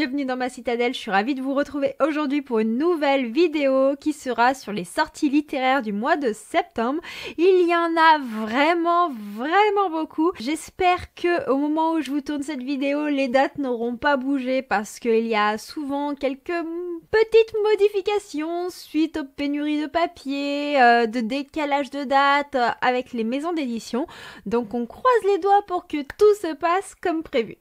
bienvenue dans ma citadelle, je suis ravie de vous retrouver aujourd'hui pour une nouvelle vidéo qui sera sur les sorties littéraires du mois de septembre. Il y en a vraiment beaucoup. J'espère que au moment où je vous tourne cette vidéo, les dates n'auront pas bougé parce qu'il y a souvent quelques petites modifications suite aux pénuries de papier, de décalage de date avec les maisons d'édition. Donc on croise les doigts pour que tout se passe comme prévu.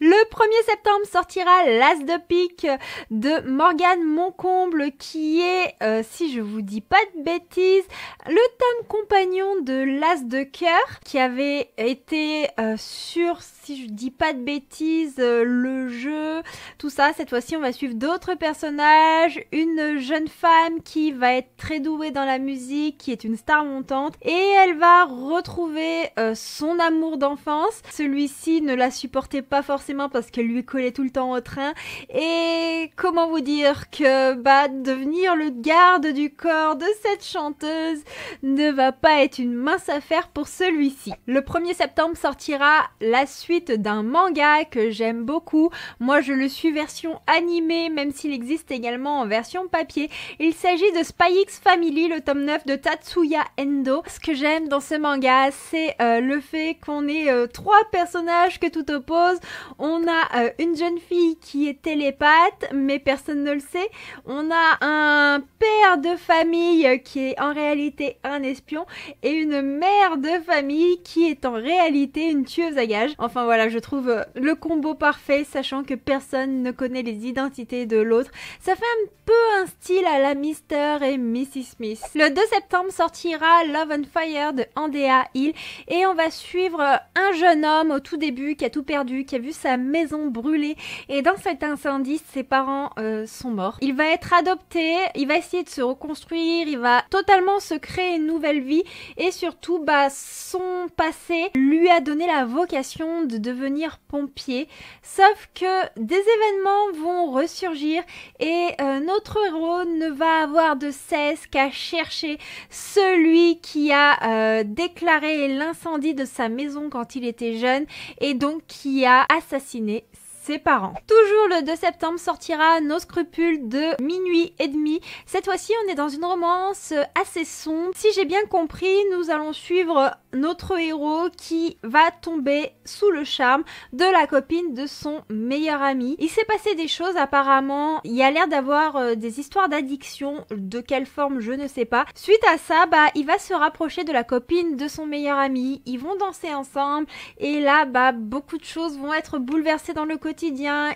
Le 1er septembre sortira L'As de pique de Morgane Moncomble qui est, si je vous dis pas de bêtises, le tome compagnon de L'As de cœur qui avait été sur, si je dis pas de bêtises, le jeu, tout ça. Cette fois-ci, on va suivre d'autres personnages, une jeune femme qui va être très douée dans la musique, qui est une star montante et elle va retrouver son amour d'enfance. Celui-ci ne la supportait pas forcément parce qu'elle lui collait tout le temps au train et comment vous dire que devenir le garde du corps de cette chanteuse ne va pas être une mince affaire pour celui-ci. Le 1er septembre sortira la suite d'un manga que j'aime beaucoup. Moi je le suis version animée même s'il existe également en version papier. Il s'agit de Spy X Family, le tome 9 de Tatsuya Endo. Ce que j'aime dans ce manga c'est le fait qu'on ait trois personnages que tout oppose. On a une jeune fille qui est télépathe, mais personne ne le sait. On a un père de famille qui est en réalité un espion et une mère de famille qui est en réalité une tueuse à gages. Enfin voilà, je trouve le combo parfait, sachant que personne ne connaît les identités de l'autre. Ça fait un peu un style à la Mr. et Mrs. Smith. Le 2 septembre sortira Love and Fire de Andrea Hill et on va suivre un jeune homme au tout début qui a tout perdu, qui a vu sa maison brûlée et dans cet incendie ses parents sont morts. Il va être adopté, il va essayer de se reconstruire, il va totalement se créer une nouvelle vie et surtout son passé lui a donné la vocation de devenir pompier, sauf que des événements vont ressurgir et notre héros ne va avoir de cesse qu'à chercher celui qui a déclaré l'incendie de sa maison quand il était jeune et donc qui a assassiné ses parents. Toujours le 2 septembre sortira Nos scrupules de Minuit et demi. Cette fois-ci, on est dans une romance assez sombre. Si j'ai bien compris, nous allons suivre notre héros qui va tomber sous le charme de la copine de son meilleur ami. Il s'est passé des choses apparemment. Il y a l'air d'avoir des histoires d'addiction. De quelle forme, je ne sais pas. Suite à ça, il va se rapprocher de la copine de son meilleur ami. Ils vont danser ensemble. Et là, beaucoup de choses vont être bouleversées dans le quotidien.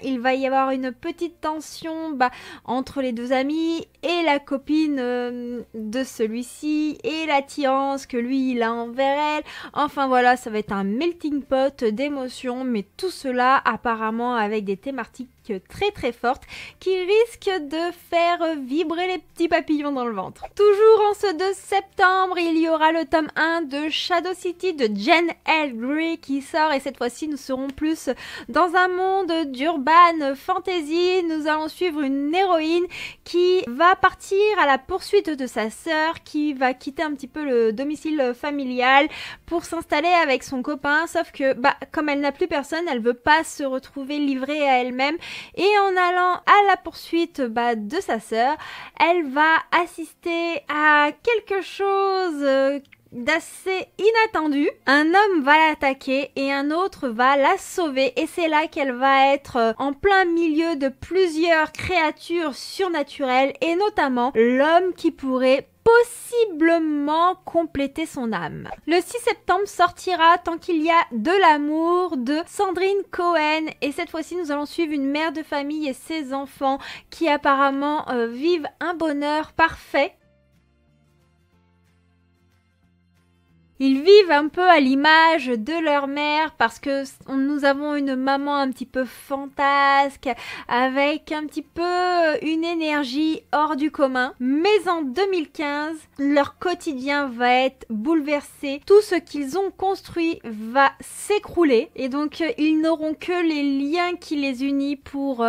Il va y avoir une petite tension entre les deux amis et la copine de celui-ci et l'attirance que lui il a envers elle. Enfin voilà, ça va être un melting pot d'émotions, mais tout cela apparemment avec des thématiques très fortes qui risquent de faire vibrer les petits papillons dans le ventre. Toujours en ce 2 septembre, il y aura le tome 1 de Shadow City de Jen L. Grey qui sort et cette fois-ci nous serons plus dans un monde d'urban fantasy. Nous allons suivre une héroïne qui va partir à la poursuite de sa sœur qui va quitter un petit peu le domicile familial pour s'installer avec son copain, sauf que comme elle n'a plus personne, elle veut pas se retrouver livrée à elle-même. Et en allant à la poursuite de sa sœur, elle va assister à quelque chose d'assez inattendu. Un homme va l'attaquer et un autre va la sauver et c'est là qu'elle va être en plein milieu de plusieurs créatures surnaturelles et notamment l'homme qui pourrait possiblement compléter son âme. Le 6 septembre sortira Tant qu'il y a de l'amour de Sandrine Cohen et cette fois-ci nous allons suivre une mère de famille et ses enfants qui apparemment vivent un bonheur parfait. Ils vivent un peu à l'image de leur mère parce que nous avons une maman un petit peu fantasque avec un petit peu une énergie hors du commun. Mais en 2015, leur quotidien va être bouleversé. Tout ce qu'ils ont construit va s'écrouler et donc ils n'auront que les liens qui les unissent pour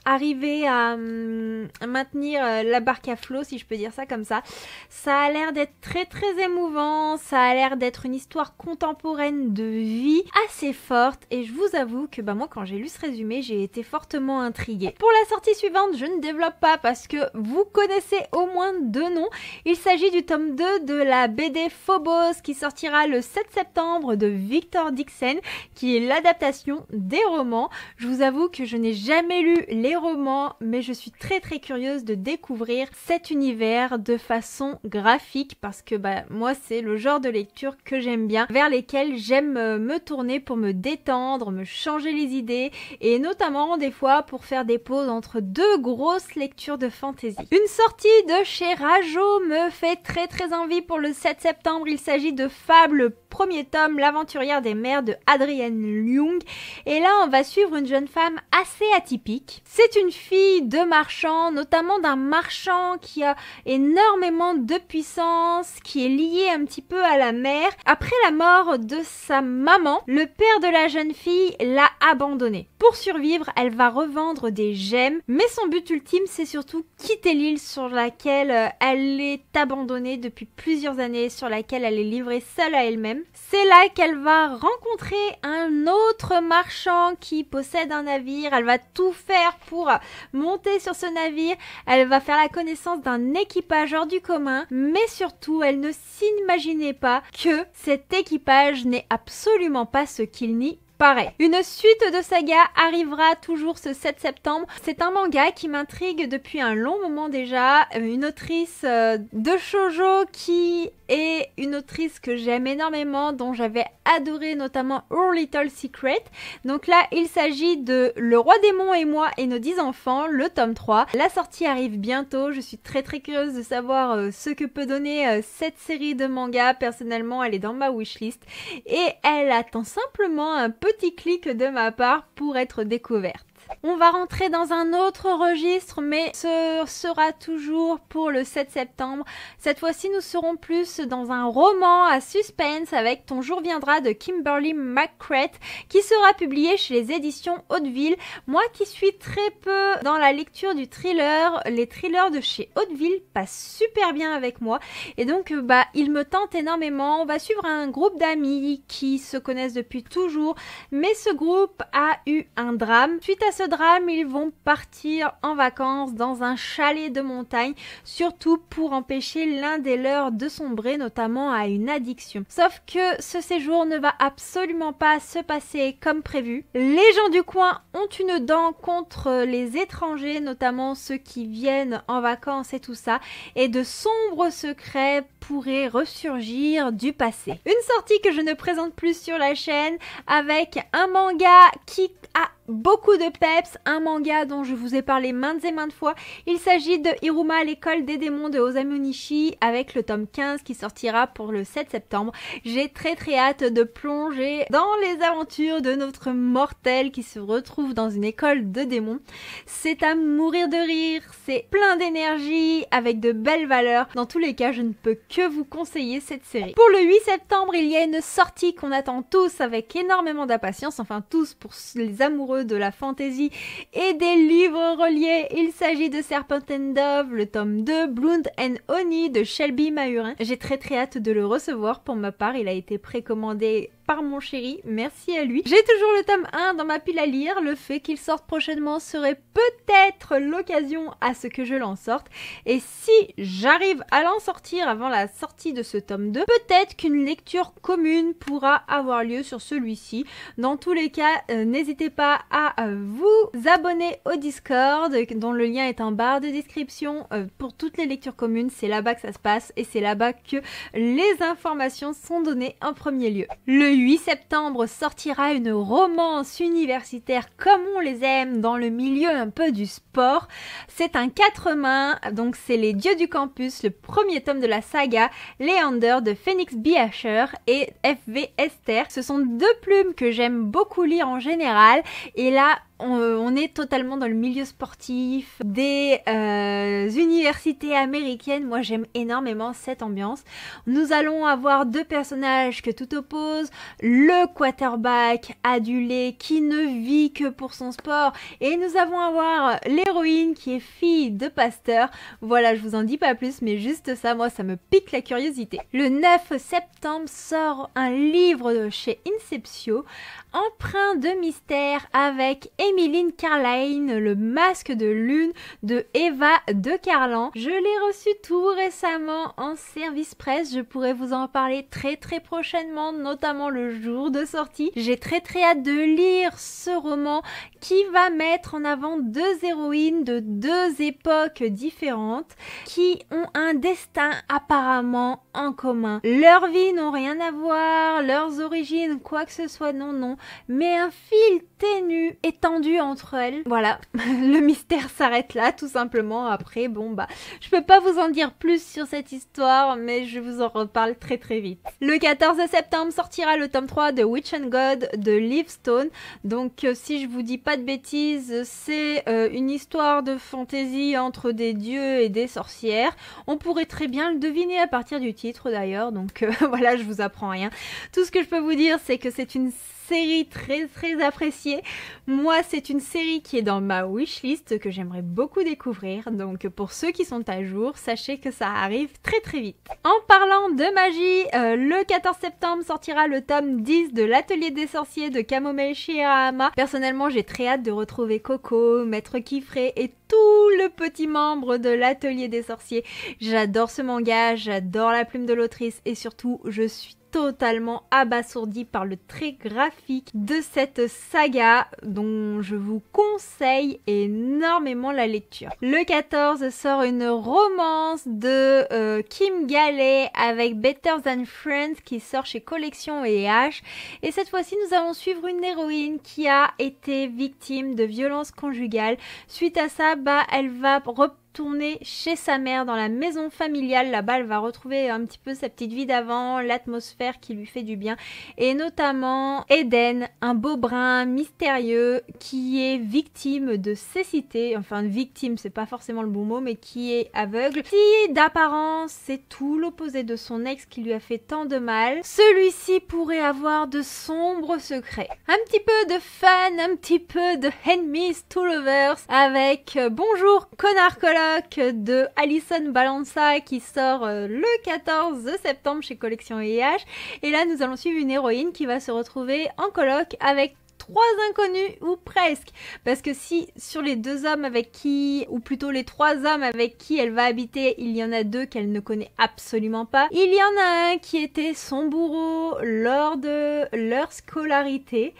arriver à maintenir la barque à flot, si je peux dire ça comme ça. Ça a l'air d'être très émouvant, ça a l'air d'être une histoire contemporaine de vie assez forte et je vous avoue que moi quand j'ai lu ce résumé, j'ai été fortement intriguée. Pour la sortie suivante, je ne développe pas parce que vous connaissez au moins deux noms. Il s'agit du tome 2 de la BD Phobos qui sortira le 7 septembre de Victor Dixon, qui est l'adaptation des romans. Je vous avoue que je n'ai jamais lu les romans, mais je suis très curieuse de découvrir cet univers de façon graphique parce que moi c'est le genre de lecture que j'aime bien, vers lesquelles j'aime me tourner pour me détendre, me changer les idées et notamment des fois pour faire des pauses entre deux grosses lectures de fantasy. Une sortie de chez Rajo me fait très envie pour le 7 septembre. Il s'agit de Fable, premier tome, l'aventurière des mers de Adrienne Young. Et là, on va suivre une jeune femme assez atypique. C'est une fille de marchand, notamment d'un marchand qui a énormément de puissance, qui est lié un petit peu à la mer. Après la mort de sa maman, le père de la jeune fille l'a abandonnée. Pour survivre, elle va revendre des gemmes, mais son but ultime, c'est surtout quitter l'île sur laquelle elle est abandonnée depuis plusieurs années, sur laquelle elle est livrée seule à elle-même. C'est là qu'elle va rencontrer un autre marchand qui possède un navire. Elle va tout faire pour monter sur ce navire. Elle va faire la connaissance d'un équipage hors du commun, mais surtout, elle ne s'imaginait pas que cet équipage n'est absolument pas ce qu'il nie. Pareil. Une suite de saga arrivera toujours ce 7 septembre. C'est un manga qui m'intrigue depuis un long moment déjà. Une autrice de shoujo qui est une autrice que j'aime énormément, dont j'avais adoré notamment Our Little Secret. Donc là, il s'agit de Le Roi Démon et moi et nos 10 enfants, le tome 3. La sortie arrive bientôt. Je suis très curieuse de savoir ce que peut donner cette série de mangas. Personnellement, elle est dans ma wishlist et elle attend simplement un petit clic de ma part pour être découverte. On va rentrer dans un autre registre, mais ce sera toujours pour le 7 septembre. Cette fois-ci, nous serons plus dans un roman à suspense avec Ton jour viendra de Kimberly McCrae qui sera publié chez les éditions Hauteville. Moi qui suis très peu dans la lecture du thriller, les thrillers de chez Hauteville passent super bien avec moi et donc il me tente énormément. On va suivre un groupe d'amis qui se connaissent depuis toujours, mais ce groupe a eu un drame. Suite à ce drame, ils vont partir en vacances dans un chalet de montagne, surtout pour empêcher l'un des leurs de sombrer, notamment à une addiction. Sauf que ce séjour ne va absolument pas se passer comme prévu. Les gens du coin ont une dent contre les étrangers, notamment ceux qui viennent en vacances et tout ça, et de sombres secrets pourraient ressurgir du passé. Une sortie que je ne présente plus sur la chaîne avec un manga qui a beaucoup de peps, un manga dont je vous ai parlé maintes et maintes fois. Il s'agit de Iruma, l'école des démons de Osamu Nishi avec le tome 15 qui sortira pour le 7 septembre. J'ai très hâte de plonger dans les aventures de notre mortel qui se retrouve dans une école de démons. C'est à mourir de rire, c'est plein d'énergie avec de belles valeurs. Dans tous les cas, je ne peux que vous conseiller cette série. Pour le 8 septembre, il y a une sortie qu'on attend tous avec énormément d'impatience, enfin tous pour les amoureux de la fantasy et des livres reliés. Il s'agit de Serpent and Dove, le tome 2, Blood and Honey de Shelby Mahurin. J'ai très hâte de le recevoir. Pour ma part, il a été précommandé par mon chéri, merci à lui. J'ai toujours le tome 1 dans ma pile à lire. Le fait qu'il sorte prochainement serait peut-être l'occasion à ce que je l'en sorte. Et si j'arrive à l'en sortir avant la sortie de ce tome 2, peut-être qu'une lecture commune pourra avoir lieu sur celui-ci. Dans tous les cas, n'hésitez pas à vous abonner au Discord, dont le lien est en barre de description. Pour toutes les lectures communes, c'est là-bas que ça se passe et c'est là-bas que les informations sont données en premier lieu. Le 8 septembre sortira une romance universitaire comme on les aime dans le milieu un peu du sport. C'est un 4 mains, donc c'est Les Dieux du Campus, le premier tome de la saga Leander de Phoenix B. Asher et F.V. Esther. Ce sont deux plumes que j'aime beaucoup lire en général et là on est totalement dans le milieu sportif, des universités américaines. Moi j'aime énormément cette ambiance. Nous allons avoir deux personnages que tout oppose, le quarterback adulé qui ne vit que pour son sport, et nous allons avoir l'héroïne qui est fille de pasteur. Voilà, je vous en dis pas plus, mais juste ça, moi ça me pique la curiosité. Le 9 septembre sort un livre de chez Inceptio, empreint de mystère, avec Emmeline Carline, le masque de lune de Eva de Carlan. Je l'ai reçu tout récemment en service presse, je pourrais vous en parler très prochainement, notamment le jour de sortie. J'ai très hâte de lire ce roman qui va mettre en avant deux héroïnes de deux époques différentes qui ont un destin apparemment en commun. Leurs vies n'ont rien à voir, leurs origines, quoi que ce soit, non, mais un fil ténu est tendu entre elles. Voilà, le mystère s'arrête là tout simplement. Après, bon bah, je peux pas vous en dire plus sur cette histoire, mais je vous en reparle très vite. Le 14 septembre sortira le tome 3 de Witch and God de Liv Stone. Donc si je vous dis pas de bêtises, c'est une histoire de fantasy entre des dieux et des sorcières. On pourrait très bien le deviner à partir du titre d'ailleurs, donc voilà, je vous apprends rien. Tout ce que je peux vous dire, c'est que c'est une série très appréciée. Moi, c'est une série qui est dans ma wishlist que j'aimerais beaucoup découvrir. Donc, pour ceux qui sont à jour, sachez que ça arrive très vite. En parlant de magie, le 14 septembre sortira le tome 10 de l'Atelier des sorciers de Kamomei Shirahama. Personnellement, j'ai très hâte de retrouver Coco, Maître Kifré et tout le petit membre de l'Atelier des sorciers. J'adore ce manga, j'adore la plume de l'autrice et surtout, je suis totalement abasourdie par le trait graphique de cette saga dont je vous conseille énormément la lecture. Le 14 sort une romance de Kim Gallet avec Better Than Friends qui sort chez Collection et H, et cette fois-ci nous allons suivre une héroïne qui a été victime de violences conjugales. Suite à ça, elle va retourner chez sa mère dans la maison familiale. Là-bas, elle va retrouver un petit peu sa petite vie d'avant, l'atmosphère qui lui fait du bien, et notamment Eden, un beau brun mystérieux qui est victime de cécité, enfin victime, c'est pas forcément le bon mot, mais qui est aveugle. Si d'apparence c'est tout l'opposé de son ex qui lui a fait tant de mal, celui-ci pourrait avoir de sombres secrets. Un petit peu de fun, un petit peu de enemies to lovers avec Bonjour Connard Coloc de Alison Balanza qui sort le 14 septembre chez Collection IH. Et là nous allons suivre une héroïne qui va se retrouver en coloc avec trois inconnus, ou presque, parce que si sur les deux hommes avec qui, ou plutôt les trois hommes avec qui elle va habiter, il y en a deux qu'elle ne connaît absolument pas, il y en a un qui était son bourreau lors de leur scolarité.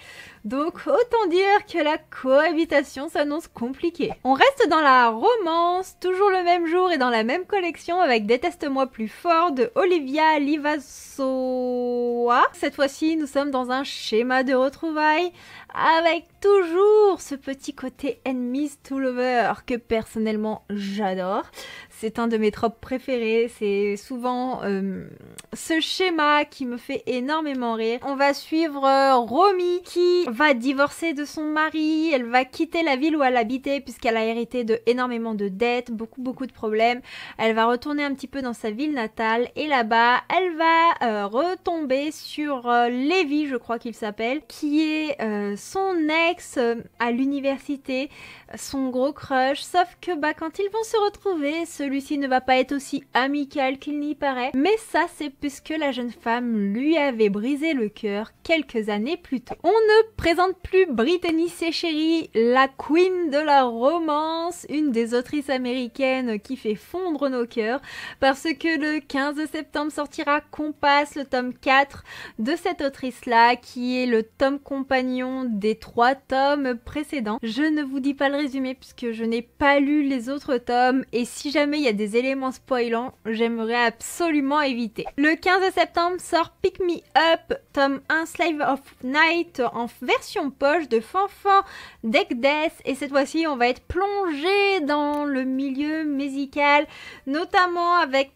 Donc autant dire que la cohabitation s'annonce compliquée. On reste dans la romance, toujours le même jour et dans la même collection avec Déteste-moi plus fort de Olivia Livasoa. Cette fois-ci, nous sommes dans un schéma de retrouvailles avec toujours ce petit côté enemies to lovers que personnellement j'adore. C'est un de mes tropes préférés, c'est souvent ce schéma qui me fait énormément rire. On va suivre Romy qui va divorcer de son mari, elle va quitter la ville où elle habitait puisqu'elle a hérité de énormément de dettes, beaucoup de problèmes. Elle va retourner un petit peu dans sa ville natale et là-bas, elle va retomber sur Lévi, je crois qu'il s'appelle, qui est son ex à l'université, son gros crush, sauf que quand ils vont se retrouver, celui-ci ne va pas être aussi amical qu'il n'y paraît, mais ça c'est puisque la jeune femme lui avait brisé le cœur quelques années plus tôt. On ne présente plus Brittany Sechery, la queen de la romance, une des autrices américaines qui fait fondre nos cœurs, parce que le 15 septembre sortira Compass, le tome 4 de cette autrice-là, qui est le tome compagnon des 3 tomes précédents. Je ne vous dis pas le résumé puisque je n'ai pas lu les autres tomes, et si jamais il y a des éléments spoilants, j'aimerais absolument éviter. Le 15 septembre sort Pick Me Up, tome 1 Slave of Night en version poche de Fanfan Deckdeath, et cette fois-ci on va être plongé dans le milieu musical, notamment avec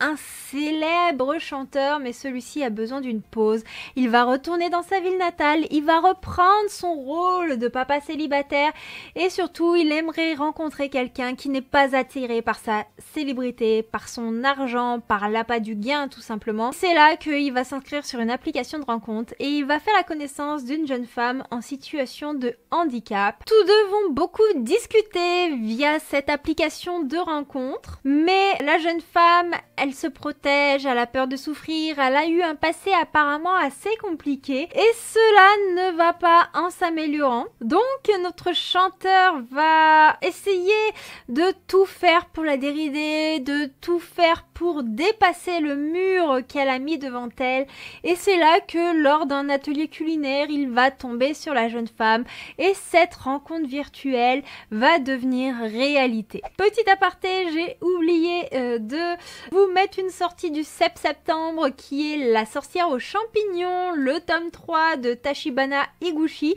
un célèbre chanteur, mais celui-ci a besoin d'une pause. Il va retourner dans sa ville natale, il va reprendre son rôle de papa célibataire et surtout il aimerait rencontrer quelqu'un qui n'est pas attiré par sa célébrité, par son argent, par l'appât du gain tout simplement. C'est là qu'il va s'inscrire sur une application de rencontre et il va faire la connaissance d'une jeune femme en situation de handicap. Tous deux vont beaucoup discuter via cette application de rencontre, mais la jeune femme, elle se protège, elle a peur de souffrir, elle a eu un passé apparemment assez compliqué et cela ne va pas en s'améliorant. Donc notre chanteur va essayer de tout faire pour la dérider, de tout faire pour dépasser le mur qu'elle a mis devant elle et c'est là que lors d'un atelier culinaire, il va tomber sur la jeune femme et cette rencontre virtuelle va devenir réalité. Petit aparté, j'ai oublié de vous mettre une sortie du 7 septembre qui est La sorcière aux champignons, le tome 3 de Tachibana Higuchi,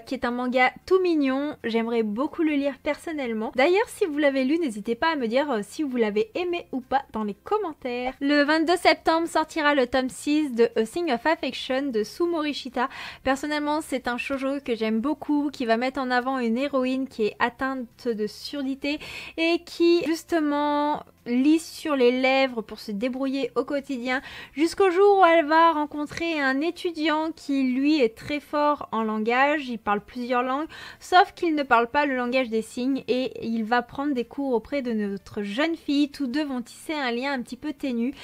qui est un manga tout mignon. J'aimerais beaucoup le lire personnellement. D'ailleurs, si vous l'avez lu, n'hésitez pas à me dire si vous l'avez aimé ou pas dans les commentaires. Le 22 septembre sortira le tome 6 de A Thing of Affection de Sue Morishita. Personnellement, c'est un shoujo que j'aime beaucoup, qui va mettre en avant une héroïne qui est atteinte de surdité et qui justement lisse sur les lèvres pour se débrouiller au quotidien jusqu'au jour où elle va rencontrer un étudiant qui lui est très fort en langage, il parle plusieurs langues sauf qu'il ne parle pas le langage des signes et il va prendre des cours auprès de notre jeune fille. Tous deux vont tisser un lien un petit peu ténu,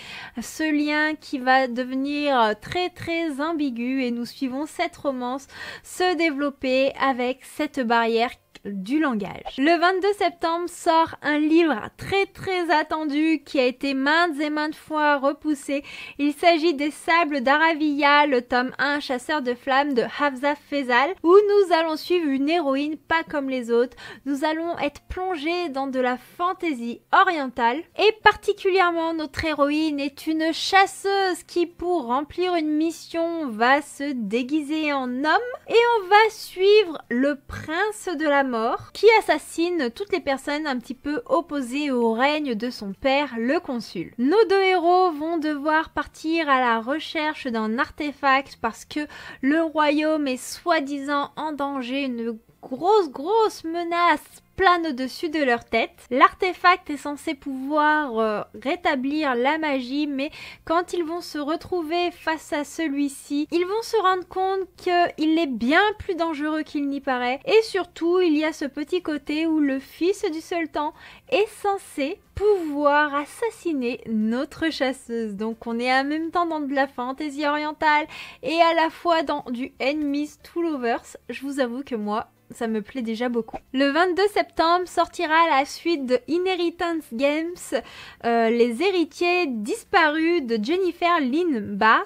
ce lien qui va devenir très ambigu et nous suivons cette romance se développer avec cette barrière du langage. Le 22 septembre sort un livre très attendu qui a été maintes et maintes fois repoussé. Il s'agit des Sables d'Araviya, le tome 1 Chasseur de flammes de Hafsa Faisal, où nous allons suivre une héroïne pas comme les autres. Nous allons être plongés dans de la fantaisie orientale et particulièrement notre héroïne est une chasseuse qui pour remplir une mission va se déguiser en homme et on va suivre le prince de la mort qui assassine toutes les personnes un petit peu opposées au règne de son père, le consul. Nos deux héros vont devoir partir à la recherche d'un artefact parce que le royaume est soi-disant en danger, une grosse menace plane au-dessus de leur tête. L'artefact est censé pouvoir rétablir la magie, mais quand ils vont se retrouver face à celui-ci, ils vont se rendre compte qu'il est bien plus dangereux qu'il n'y paraît. Et surtout, il y a ce petit côté où le fils du sultan est censé pouvoir assassiner notre chasseuse. Donc on est en même temps dans de la fantaisie orientale et à la fois dans du enemies to lovers. Je vous avoue que moi, ça me plaît déjà beaucoup. Le 22 septembre sortira la suite de Inheritance Games, Les héritiers disparus de Jennifer Lynn Barrs.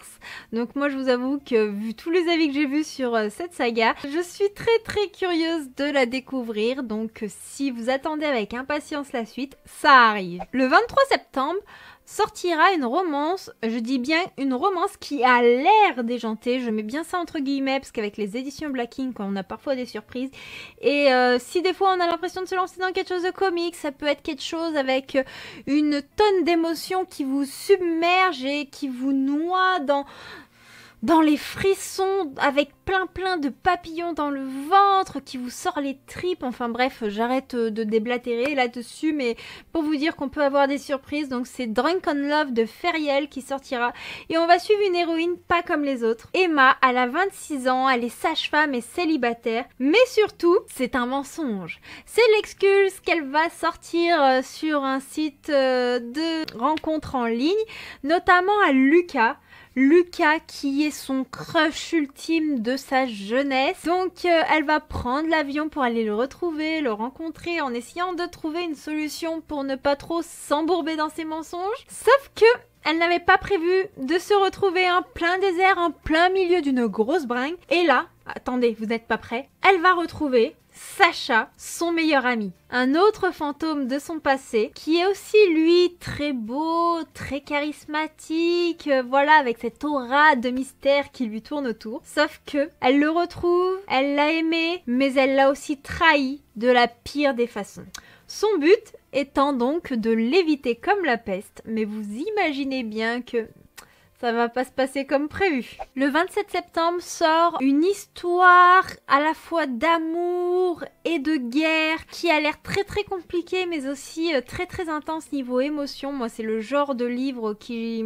Donc moi je vous avoue que vu tous les avis que j'ai vus sur cette saga, je suis très curieuse de la découvrir. Donc si vous attendez avec impatience la suite, ça arrive. Le 23 septembre sortira une romance, je dis bien une romance qui a l'air déjantée, je mets bien ça entre guillemets parce qu'avec les éditions Black Ink on a parfois des surprises et si des fois on a l'impression de se lancer dans quelque chose de comique, ça peut être quelque chose avec une tonne d'émotions qui vous submerge et qui vous noie dans les frissons avec plein de papillons dans le ventre qui vous sort les tripes. Enfin bref, j'arrête de déblatérer là-dessus, mais pour vous dire qu'on peut avoir des surprises. Donc c'est Drunk on Love de Feriel qui sortira et on va suivre une héroïne pas comme les autres. Emma, elle a 26 ans, elle est sage-femme et célibataire, mais surtout, c'est un mensonge. C'est l'excuse qu'elle va sortir sur un site de rencontres en ligne, notamment à Lucas qui est son crush ultime de sa jeunesse. Donc elle va prendre l'avion pour aller le retrouver, le rencontrer en essayant de trouver une solution pour ne pas trop s'embourber dans ses mensonges. Sauf que elle n'avait pas prévu de se retrouver en plein désert, en plein milieu d'une grosse bringue. Et là, attendez, vous n'êtes pas prêts, elle va retrouver Sacha, son meilleur ami. Un autre fantôme de son passé qui est aussi lui très beau, très charismatique, voilà, avec cette aura de mystère qui lui tourne autour. Sauf que elle le retrouve, elle l'a aimé, mais elle l'a aussi trahi de la pire des façons. Son but étant donc de l'éviter comme la peste, mais vous imaginez bien que ça va pas se passer comme prévu. Le 27 septembre sort une histoire à la fois d'amour et de guerre qui a l'air très très compliquée mais aussi très très intense niveau émotion. Moi c'est le genre de livre qui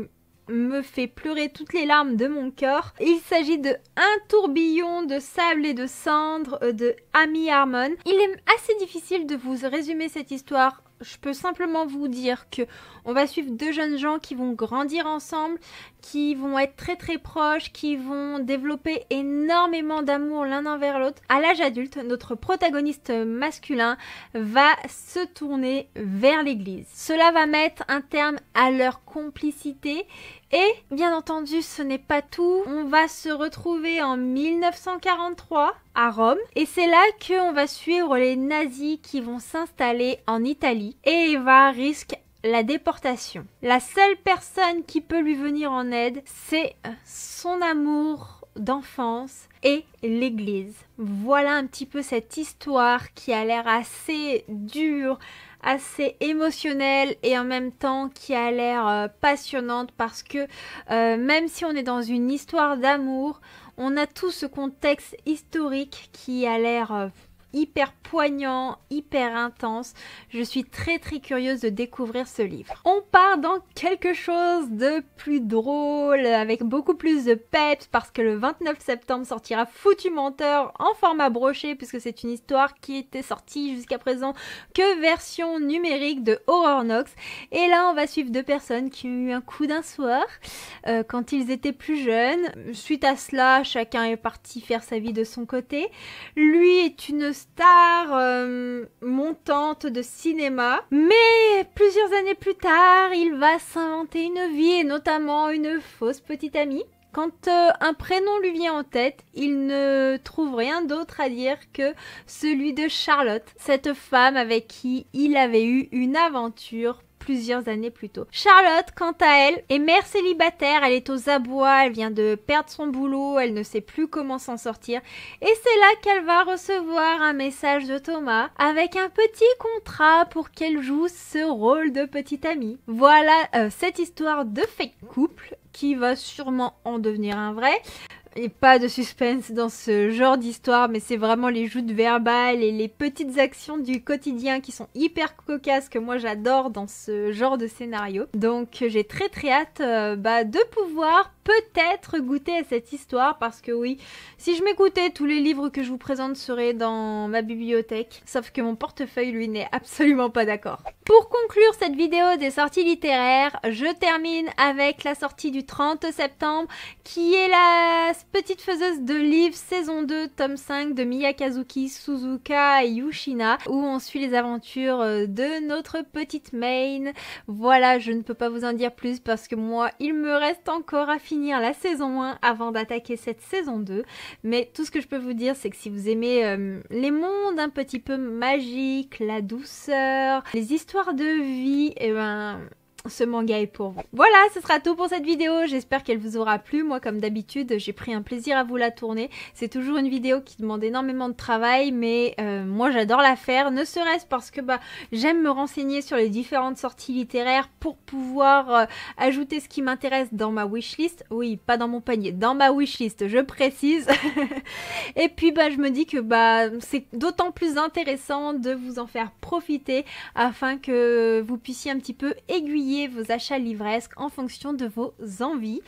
me fait pleurer toutes les larmes de mon cœur. Il s'agit de Un tourbillon de sable et de cendres de Amy Harmon. Il est assez difficile de vous résumer cette histoire. Je peux simplement vous dire que on va suivre deux jeunes gens qui vont grandir ensemble, qui vont être très très proches, qui vont développer énormément d'amour l'un envers l'autre. À l'âge adulte, notre protagoniste masculin va se tourner vers l'église. Cela va mettre un terme à leur complicité et bien entendu ce n'est pas tout. On va se retrouver en 1943 à Rome et c'est là qu'on va suivre les nazis qui vont s'installer en Italie et Eva risque la déportation. La seule personne qui peut lui venir en aide, c'est son amour d'enfance et l'église. Voilà un petit peu cette histoire qui a l'air assez dure, assez émotionnelle et en même temps qui a l'air passionnante parce que même si on est dans une histoire d'amour, on a tout ce contexte historique qui a l'air hyper poignant, hyper intense. Je suis très très curieuse de découvrir ce livre. On part dans quelque chose de plus drôle, avec beaucoup plus de peps, parce que le 29 septembre sortira Foutu menteur en format broché, puisque c'est une histoire qui était sortie jusqu'à présent que version numérique de Horrornox. Et là, on va suivre deux personnes qui ont eu un coup d'un soir quand ils étaient plus jeunes. Suite à cela, chacun est parti faire sa vie de son côté. Lui est une star montante de cinéma, mais plusieurs années plus tard, il va s'inventer une vie et notamment une fausse petite amie. Quand un prénom lui vient en tête, il ne trouve rien d'autre à dire que celui de Charlotte, cette femme avec qui il avait eu une aventure plusieurs années plus tôt. Charlotte, quant à elle, est mère célibataire, elle est aux abois, elle vient de perdre son boulot, elle ne sait plus comment s'en sortir. Et c'est là qu'elle va recevoir un message de Thomas avec un petit contrat pour qu'elle joue ce rôle de petite amie. Voilà cette histoire de fake couple qui va sûrement en devenir un vrai. Et pas de suspense dans ce genre d'histoire, mais c'est vraiment les joutes verbales et les petites actions du quotidien qui sont hyper cocasses que moi j'adore dans ce genre de scénario. Donc j'ai très très hâte de pouvoir peut-être goûter à cette histoire parce que oui, si je m'écoutais, tous les livres que je vous présente seraient dans ma bibliothèque, sauf que mon portefeuille lui n'est absolument pas d'accord. Pour conclure cette vidéo des sorties littéraires, je termine avec la sortie du 30 septembre qui est la petite faiseuse de livres saison 2 tome 5 de Miyakazuki Suzuka et Yushina où on suit les aventures de notre petite Main. Voilà, je ne peux pas vous en dire plus parce que moi il me reste encore à finir la saison 1 avant d'attaquer cette saison 2, mais tout ce que je peux vous dire c'est que si vous aimez les mondes un petit peu magiques, la douceur, les histoires de vie, et ce manga est pour vous. Voilà, ce sera tout pour cette vidéo. J'espère qu'elle vous aura plu. Moi, comme d'habitude, j'ai pris un plaisir à vous la tourner. C'est toujours une vidéo qui demande énormément de travail, mais moi, j'adore la faire. Ne serait-ce parce que j'aime me renseigner sur les différentes sorties littéraires pour pouvoir ajouter ce qui m'intéresse dans ma wishlist. Oui, pas dans mon panier, dans ma wishlist, je précise. Et puis, je me dis que c'est d'autant plus intéressant de vous en faire profiter afin que vous puissiez un petit peu aiguiller vos achats livresques en fonction de vos envies.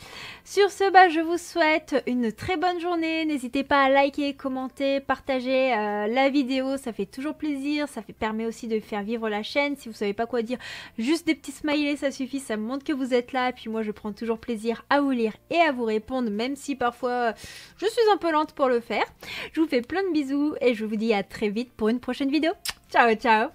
Sur ce, je vous souhaite une très bonne journée. N'hésitez pas à liker, commenter, partager la vidéo. Ça fait toujours plaisir. Ça permet aussi de faire vivre la chaîne. Si vous savez pas quoi dire, juste des petits smileys, ça suffit. Ça me montre que vous êtes là. Et puis moi, je prends toujours plaisir à vous lire et à vous répondre, même si parfois je suis un peu lente pour le faire. Je vous fais plein de bisous et je vous dis à très vite pour une prochaine vidéo. Ciao, ciao!